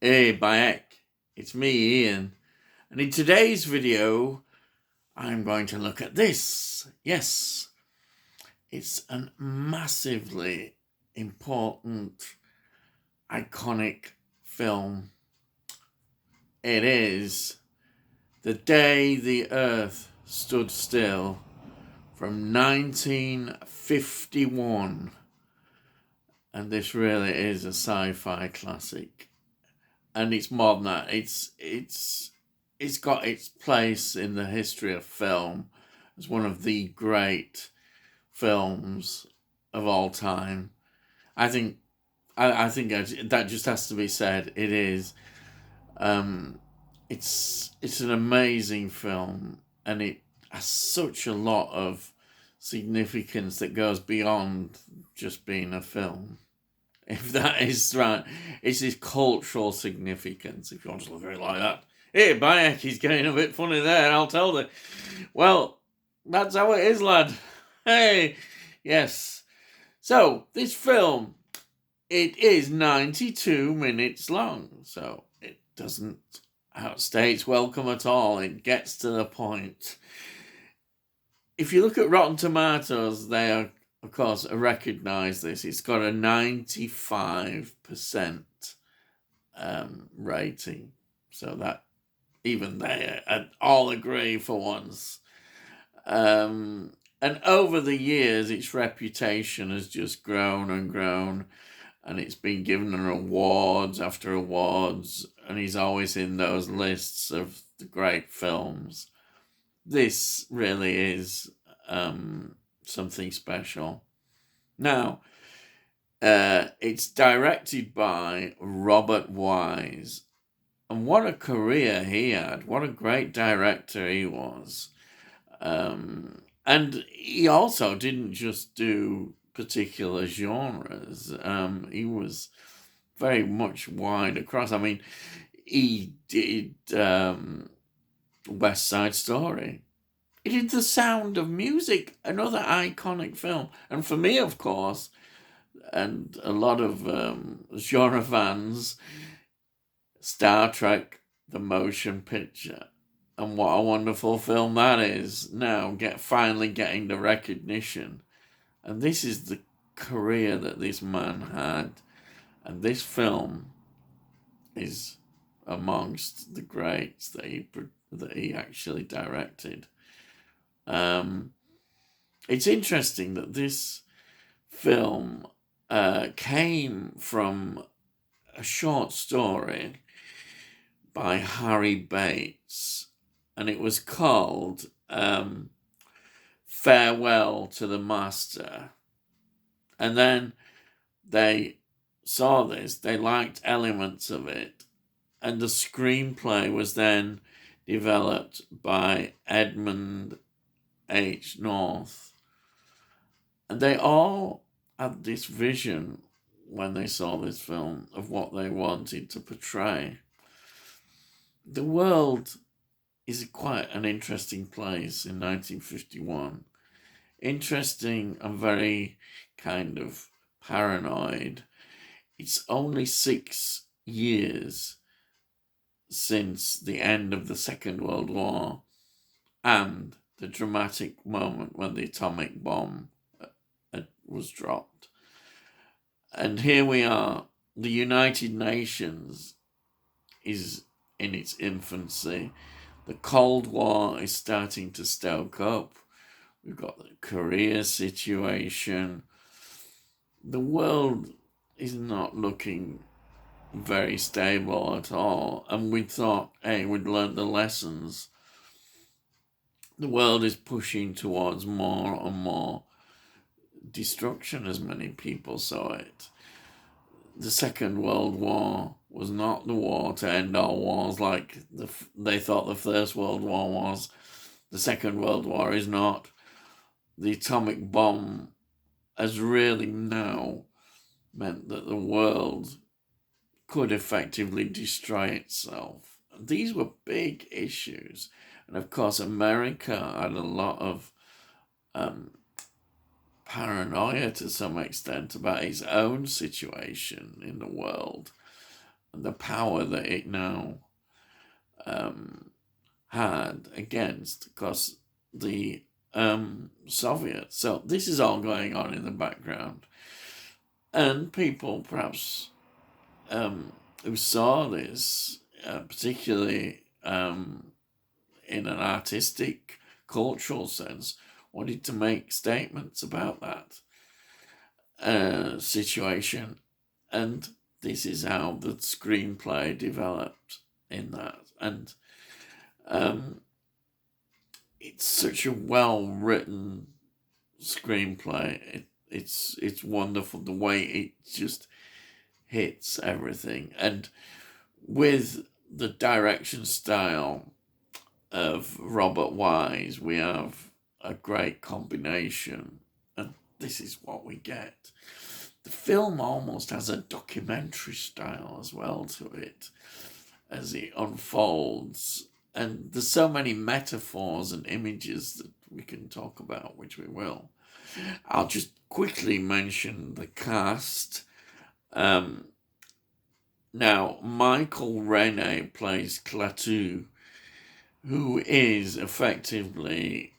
Hey, Bayek, it's me, Ian, and in today's video, I'm going to look at this. Yes, it's a massively important, iconic film. It is The Day the Earth Stood Still from 1951, and this really is a sci-fi classic. And it's more than that. It's got its place in the history of film as one of the great films of all time. I think I think that just has to be said. It is. It's an amazing film, and it has such a lot of significance that goes beyond just being a film. If that is right, it's his cultural significance, if you want to look at it like that. Hey, Bayek, he's getting a bit funny there, I'll tell you. Well, that's how it is, lad. Hey, yes. So, this film, it is 92 minutes long, so it doesn't outstay its welcome at all. It gets to the point. If you look at Rotten Tomatoes, they are, of course, recognise this. It's got a 95% rating. So that even they all agree for once. And over the years, its reputation has just grown and grown. And it's been given awards after awards. And he's always in those lists of the great films. This really is something special. Now, it's directed by Robert Wise. And what a career he had. What a great director he was. And he also didn't just do particular genres. He was very much wide across. I mean, he did West Side Story. He did The Sound of Music, another iconic film. And for me, of course, and a lot of genre fans, Star Trek, the motion picture. And what a wonderful film that is now, finally getting the recognition. And this is the career that this man had. And this film is amongst the greats that he actually directed. It's interesting that this film came from a short story by Harry Bates, and it was called Farewell to the Master. And then they saw this, they liked elements of it, and the screenplay was then developed by Edmund H. North. And they all had this vision when they saw this film of what they wanted to portray. The world is quite an interesting place in 1951. Interesting and very kind of paranoid. It's only 6 years since the end of the Second World War and the dramatic moment when the atomic bomb was dropped. And here we are. The United Nations is in its infancy. The Cold War is starting to stoke up. We've got the Korea situation. The world is not looking very stable at all. And we thought, hey, we'd learned the lessons. The world is pushing towards more and more destruction, as many people saw it. The Second World War was not the war to end all wars like they thought the First World War was. The Second World War is not. The atomic bomb has really now meant that the world could effectively destroy itself. These were big issues. And of course, America had a lot of paranoia to some extent about its own situation in the world. the power that it now had against, because the Soviets. So this is all going on in the background, and people perhaps who saw this, particularly in an artistic, cultural sense, wanted to make statements about that situation, and this is how the screenplay developed in that. And it's such a well-written screenplay. It's wonderful the way it just hits everything, and with the direction style of Robert Wise, we have a great combination, and this is what we get. The film almost has a documentary style as well to it as it unfolds, and there's so many metaphors and images that we can talk about, which we will. I'll just quickly mention the cast. Now, Michael Rene plays Klaatu, who is effectively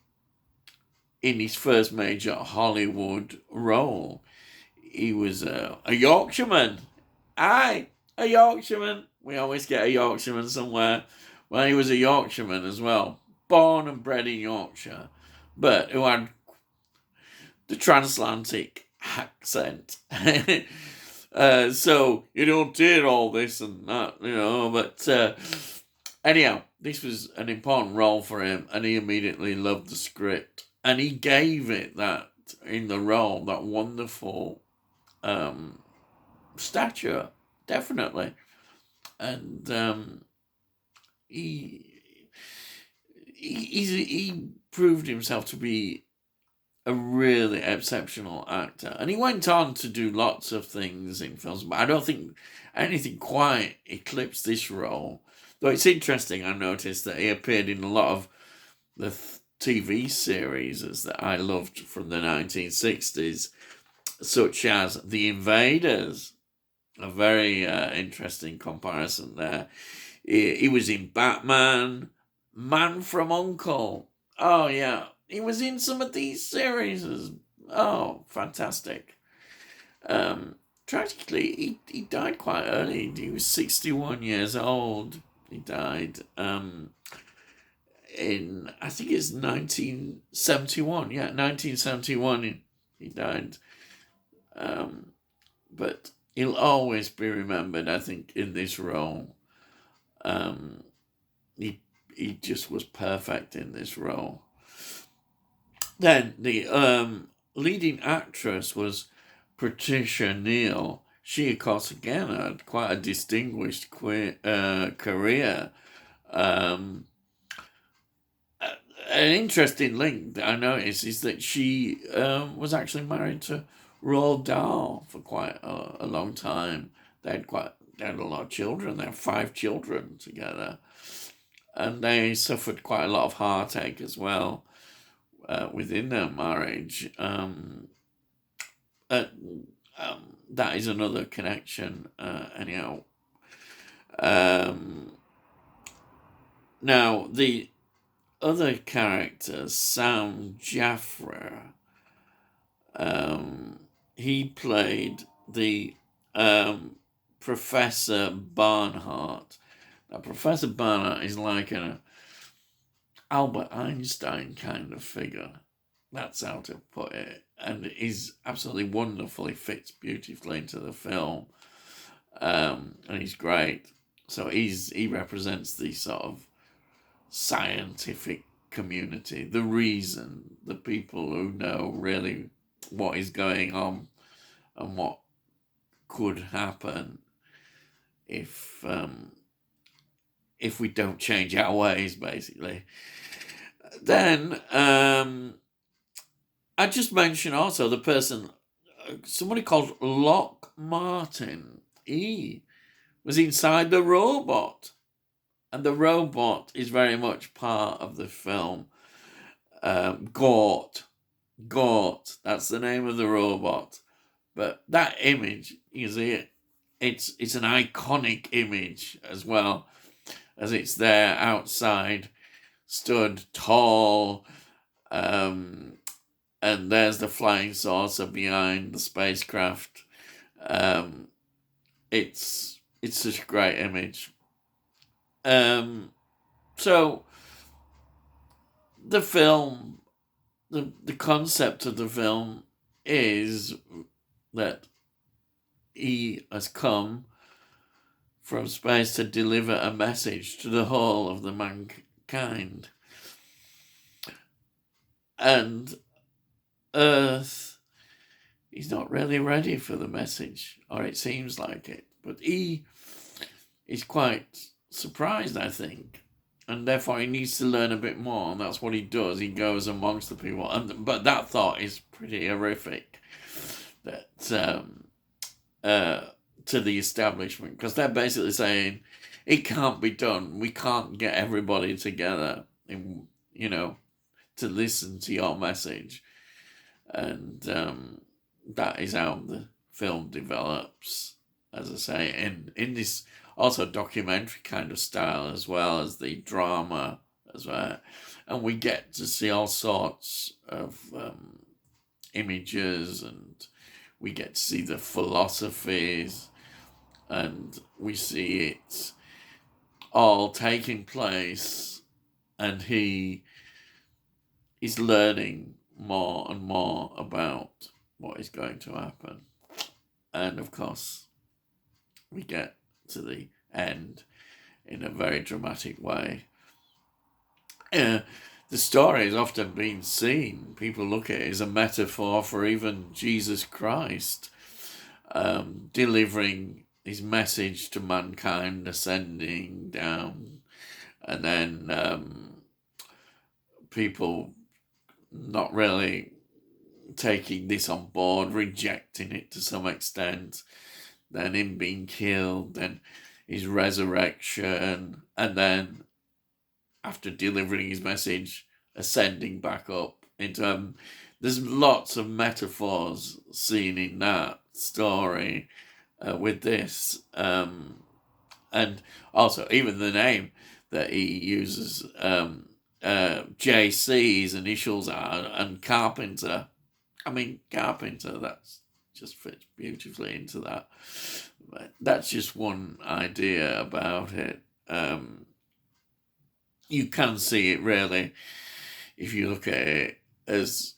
in his first major Hollywood role. He was a Yorkshireman. Aye, a Yorkshireman. We always get a Yorkshireman somewhere. Well, he was a Yorkshireman as well. Born and bred in Yorkshire, but who had the transatlantic accent. So you don't hear all this and that, but anyhow, this was an important role for him, and he immediately loved the script, and he gave it that, in the role, that wonderful stature, definitely. And he proved himself to be a really exceptional actor, and he went on to do lots of things in films, but I don't think anything quite eclipsed this role. Though it's interesting, I noticed that he appeared in a lot of the TV series that I loved from the 1960s, such as The Invaders. A very interesting comparison there. He was in Batman, Man from U.N.C.L.E. Oh, yeah. He was in some of these series. Oh, fantastic. Tragically, he died quite early. He was 61 years old. He died in, I think it's 1971. Yeah, 1971 he died. But he'll always be remembered, I think, in this role. He just was perfect in this role. Then the leading actress was Patricia Neal. She, of course, again had quite a distinguished career. An interesting link that I noticed is that she was actually married to Roald Dahl for quite a long time. They had a lot of children. They had 5 children together, and they suffered quite a lot of heartache as well within their marriage. That is another connection. Anyhow, now the other character, Sam Jaffra, he played the Professor Barnhart. Now, Professor Barnhart is like an Albert Einstein kind of figure. That's how to put it. And he's absolutely wonderful. He fits beautifully into the film. And he's great. So he represents the sort of scientific community, the reason, the people who know really what is going on and what could happen if we don't change our ways, basically. Then I just mentioned also the person, somebody called Locke Martin. He was inside the robot, and the robot is very much part of the film. Gort, that's the name of the robot. But that image, you see it, it's an iconic image as well, as it's there outside, stood tall, and there's the flying saucer behind the spacecraft. It's such a great image. So the film, the concept of the film is that he has come from space to deliver a message to the whole of the mankind. And Earth is not really ready for the message, or it seems like it. But he is quite surprised, I think. And therefore he needs to learn a bit more, and that's what he does. He goes amongst the people. But that thought is pretty horrific. That to the establishment, because they're basically saying it can't be done. We can't get everybody together, to listen to your message, and that is how the film develops. As I say, in this also documentary kind of style, as well as the drama as well, and we get to see all sorts of images, and we get to see the philosophies, and we see it all taking place, and he is learning more and more about what is going to happen. And of course, we get to the end in a very dramatic way. The story has often been seen, people look at it as a metaphor for even Jesus Christ, delivering his message to mankind, ascending down, and then people not really taking this on board, rejecting it to some extent, then him being killed, then his resurrection, and then after delivering his message, ascending back up into there's lots of metaphors seen in that story with this, and also even the name that he uses, JC's initials are, and Carpenter. I mean, Carpenter, that's just fits beautifully into that. But that's just one idea about it. You can see it really, if you look at it, as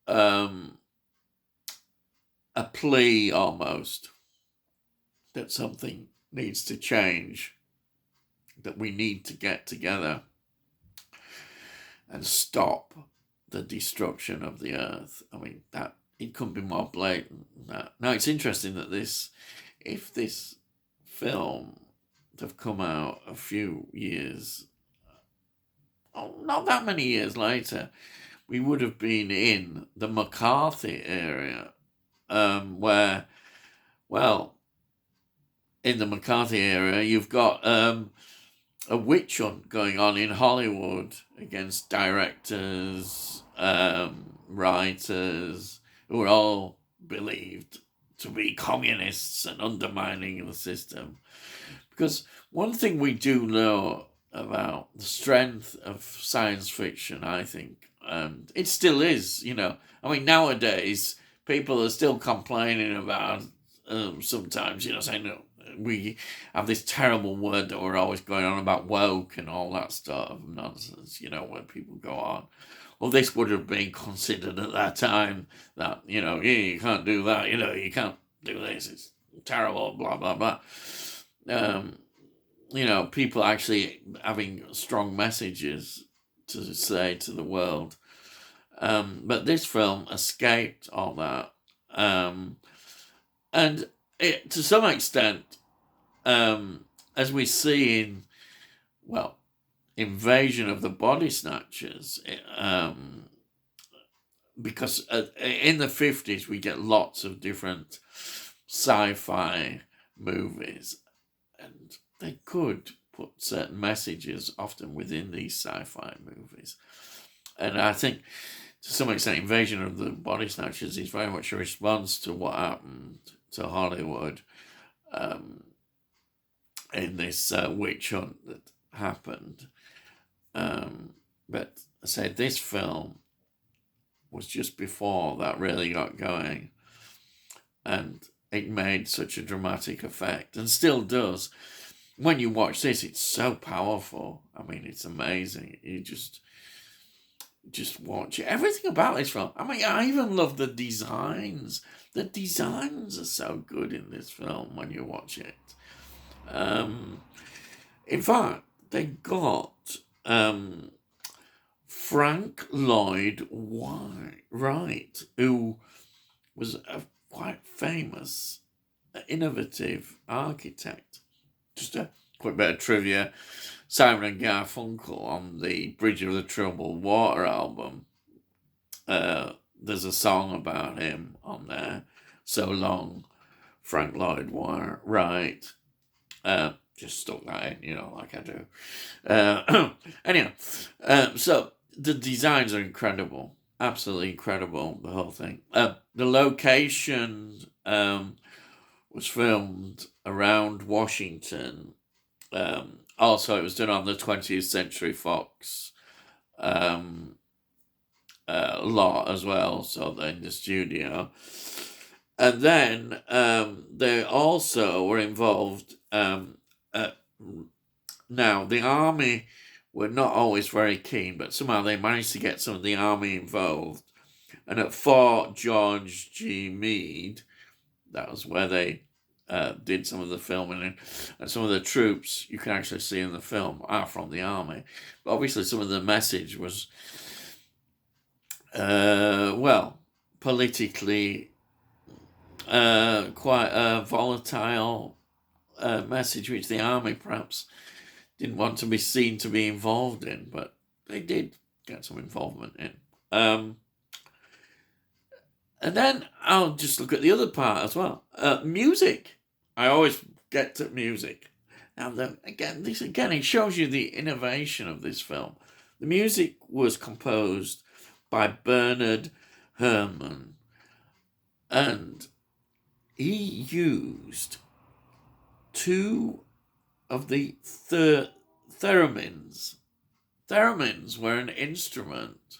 a plea almost that something needs to change, that we need to get together and stop the destruction of the earth. I mean, that it couldn't be more blatant than that. Now, it's interesting that if this film have come out a few years, not that many years later, we would have been in the McCarthy area, where, well, in the McCarthy area, you've got a witch hunt going on in Hollywood against directors, writers, who are all believed to be communists and undermining the system. Because one thing we do know about the strength of science fiction, I think, and it still is, I mean, nowadays, people are still complaining about, sometimes, saying, no, we have this terrible word that we're always going on about woke and all that stuff, nonsense, where people go on. Well, this would have been considered at that time that, you can't do that, you can't do this, it's terrible, blah, blah, blah. People actually having strong messages to say to the world. But this film escaped all that. And it, to some extent, as we see in, Invasion of the Body Snatchers, because in the 50s we get lots of different sci-fi movies, and they could put certain messages often within these sci-fi movies. And I think, to some extent, Invasion of the Body Snatchers is very much a response to what happened to Hollywood. um, in this witch hunt that happened. But I said this film was just before that really got going, and it made such a dramatic effect, and still does. When you watch this, it's so powerful. I mean, it's amazing. You just watch it. Everything about this film. I mean, I even love the designs. The designs are so good in this film when you watch it. In fact, they got Frank Lloyd Wright, who was a quite famous, innovative architect. Just a quick bit of trivia. Simon and Garfunkel on the Bridge of the Troubled Water album. There's a song about him on there. So long, Frank Lloyd Wright. Just stuck that in, like I do. Anyhow, so the designs are incredible. Absolutely incredible, the whole thing. The location was filmed around Washington. Also, it was done on the 20th Century Fox lot as well, so they're in the studio. And then they also were involved. Now, the army were not always very keen, but somehow they managed to get some of the army involved. And at Fort George G. Meade, that was where they did some of the filming, and some of the troops you can actually see in the film are from the army. But obviously, some of the message was, politically quite a volatile message, which the army perhaps didn't want to be seen to be involved in, but they did get some involvement in. And then I'll just look at the other part as well. Music. I always get to music. Now, it shows you the innovation of this film. The music was composed by Bernard Herrmann, and he used two of the theremins. Theremins were an instrument,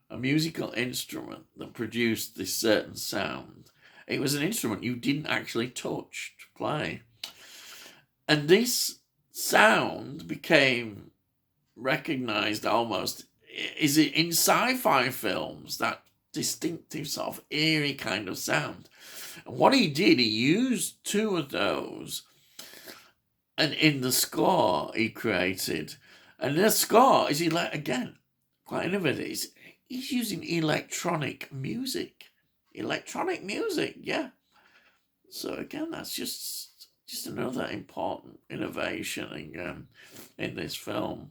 a musical instrument that produced this certain sound. It was an instrument you didn't actually touch to play. And this sound became recognized almost is it in sci-fi films, that distinctive sort of eerie kind of sound. And what he did, he used two of those, and in the score he created, and the score is again quite innovative. He's using electronic music, yeah. So again, that's just another important innovation in this film.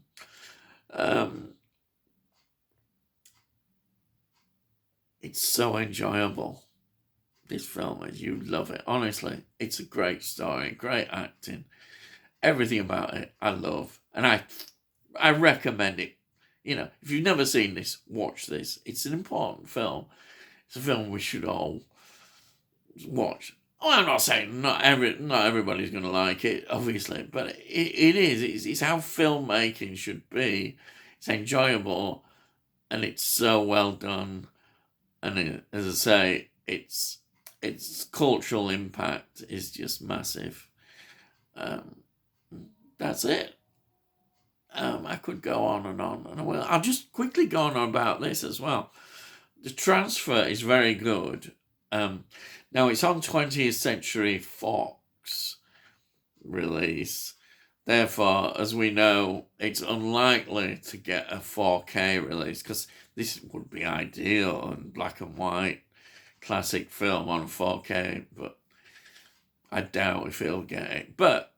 It's so enjoyable, this film, and you love it. Honestly, it's a great story, great acting, everything about it I love, and I recommend it. If you've never seen this, watch this. It's an important film. It's a film we should all watch. Oh, I'm not saying not everybody's going to like it, obviously, but it is. It's how filmmaking should be. It's enjoyable, and it's so well done. And as I say, its cultural impact is just massive. That's it. I could go on, and I will. I'll just quickly go on about this as well. The transfer is very good. Now it's on 20th Century Fox release. Therefore, as we know, it's unlikely to get a 4K release, because this would be ideal and black and white classic film on 4K, but I doubt if it'll get it. But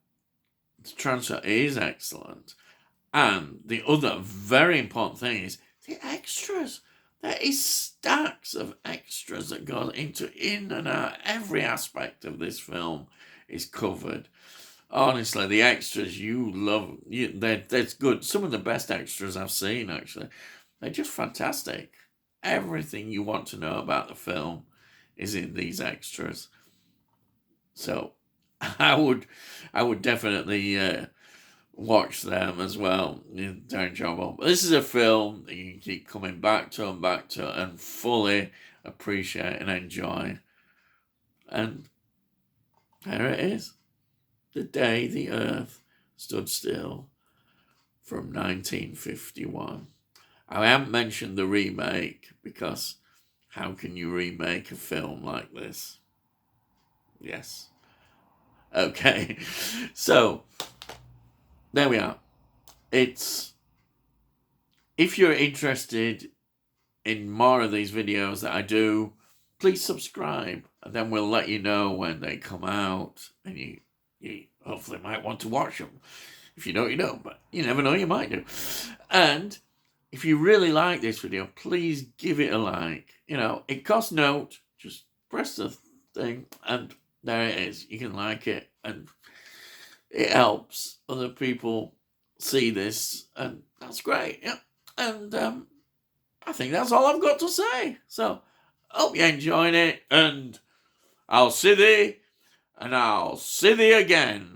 the transfer is excellent. And the other very important thing is the extras. There is stacks of extras that go into in and out. Every aspect of this film is covered. Honestly, the extras you love, that's good. Some of the best extras I've seen, actually. They're just fantastic. Everything you want to know about the film is in these extras. So, I would definitely watch them as well. They're enjoyable. But this is a film that you can keep coming back to and fully appreciate and enjoy. And there it is. The Day the Earth Stood Still from 1951. I haven't mentioned the remake because how can you remake a film like this? Yes. Okay. So, there we are. If you're interested in more of these videos that I do, please subscribe, and then we'll let you know when they come out, and you hopefully might want to watch them. If you don't, you don't, but you never know, you might do. And if you really like this video, please give it a like. It costs note. Just press the thing, and there it is. You can like it, and it helps other people see this, and that's great. Yeah. And I think that's all I've got to say. So, hope you're enjoying it, and I'll see thee again.